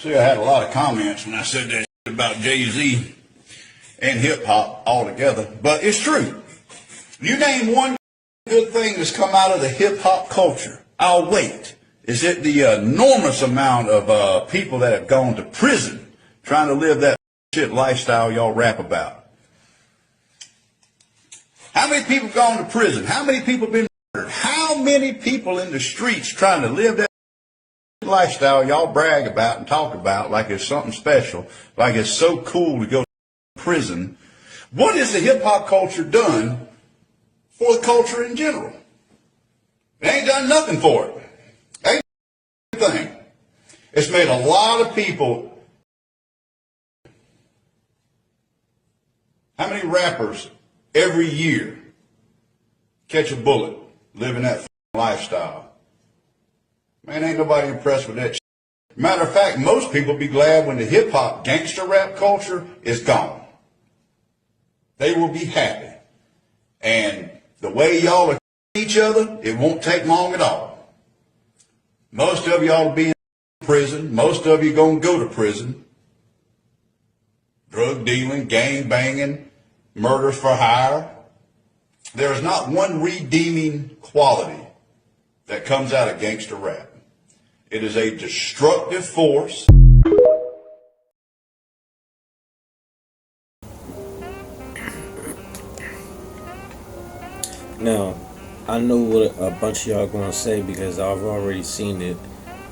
See, I had a lot of comments when I said that about Jay-Z and hip-hop altogether, but it's true. You name one good thing that's come out of the hip-hop culture, I'll wait. Is it the enormous amount of people that have gone to prison trying to live that shit lifestyle y'all rap about? How many people have gone to prison? How many people have been murdered? How many people in the streets trying to live that lifestyle y'all brag about and talk about like it's something special, like it's so cool to go to prison? What has the hip-hop culture done for the culture in general? It ain't done nothing for it. Ain't anything. It's made a lot of people. How many rappers every year catch a bullet living that lifestyle? Man, ain't nobody impressed with that shit. Matter of fact, most people be glad when the hip-hop gangster rap culture is gone. They will be happy. And the way y'all are each other, it won't take long at all. Most of y'all will be in prison. Most of you going to go to prison. Drug dealing, gang banging, murders for hire. There is not one redeeming quality that comes out of gangster rap. It is a destructive force. Now, I know what a bunch of y'all going to say because I've already seen it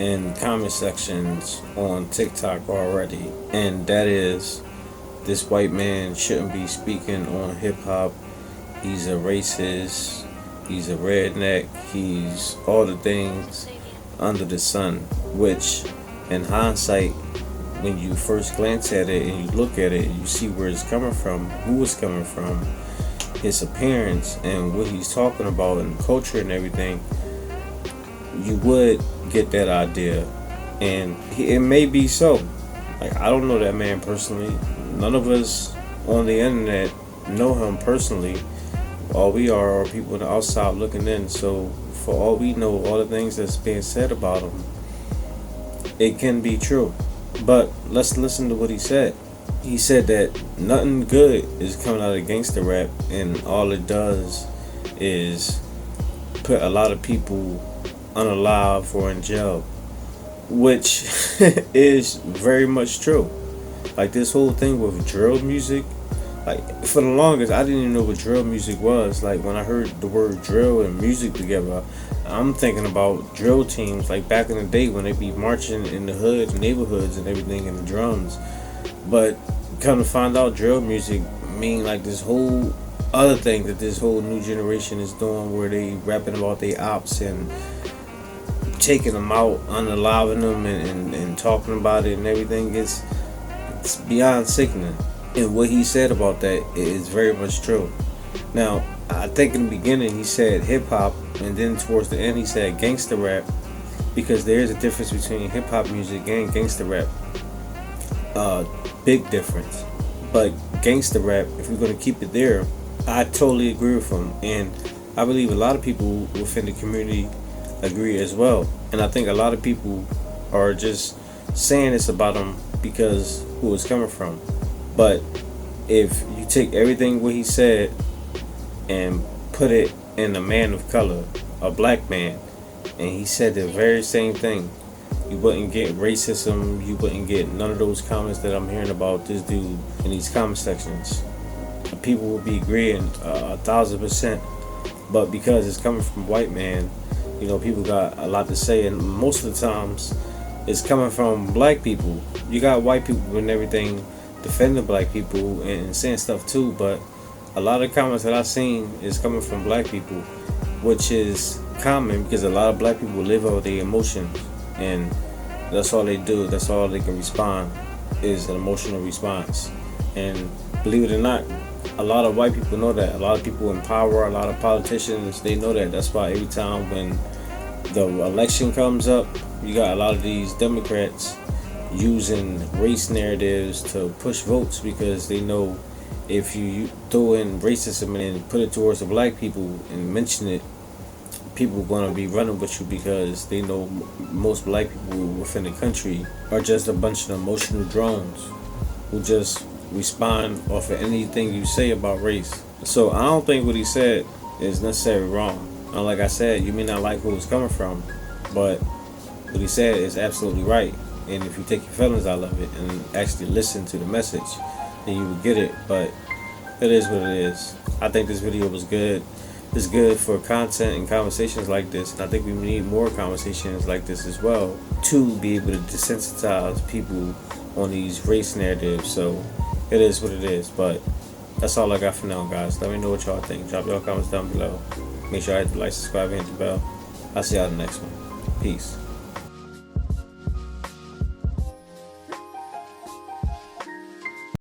in comment sections on TikTok already. And that is, this white man shouldn't be speaking on hip hop. He's a racist. He's a redneck. He's all the things under the sun, which in hindsight, when you first glance at it and you look at it, you see where it's coming from, who it's coming from, his appearance and what he's talking about and culture and everything, you would get that idea. And it may be so. Like, I don't know that man personally. None of us on the internet know him personally. All we are people on the outside looking in. So for all we know, all the things that's being said about him, it can be true. But let's listen to what he said. He said that nothing good is coming out of gangster rap, and all it does is put a lot of people unalive or in jail, which is very much true. Like this whole thing with drill music, like for the longest I didn't even know what drill music was. Like when I heard the word drill and music together, I'm thinking about drill teams like back in the day when they be marching in the hood, neighborhoods and everything, and the drums. But come to find out, drill music mean like this whole other thing that this whole new generation is doing, where they rapping about their ops and taking them out, unaliving them, and talking about it and everything. It's beyond sickening. And what he said about that is very much true. Now, I think in the beginning he said hip hop, and then towards the end he said gangster rap, because there is a difference between hip hop music and gangster rap. Big difference. But gangster rap, if we're going to keep it there, I totally agree with him, and I believe a lot of people within the community agree as well. And I think a lot of people are just saying this about him because who it's coming from. But if you take everything what he said and put it in a man of color, a black man, and he said the very same thing, you wouldn't get racism, you wouldn't get none of those comments that I'm hearing about this dude in these comment sections. People will be agreeing 1,000%, but because it's coming from a white man, you know, people got a lot to say, and most of the times it's coming from black people. You got white people and everything defending black people and saying stuff too, but a lot of comments that I've seen is coming from black people, which is common because a lot of black people live over their emotions, and that's all they do. That's all they can respond is an emotional response. And believe it or not, a lot of white people know that. A lot of people in power, a lot of politicians, they know that. That's why every time when the election comes up, you got a lot of these Democrats using race narratives to push votes, because they know if you throw in racism and put it towards the black people and mention it, people going to be running with you because they know most black people within the country are just a bunch of emotional drones who just respond off of anything you say about race. So I don't think what he said is necessarily wrong. And like I said, you may not like who it's coming from, but what he said is absolutely right. And if you take your feelings out of it and actually listen to the message, then you will get it. But it is what it is. I think this video was good. It's good for content and conversations like this, and I think we need more conversations like this as well to be able to desensitize people on these race narratives. So it is what it is. But that's all I got for now, guys. Let me know what y'all think. Drop y'all comments down below. Make sure I hit the like, subscribe, and hit the bell. I'll see y'all in the next one. Peace.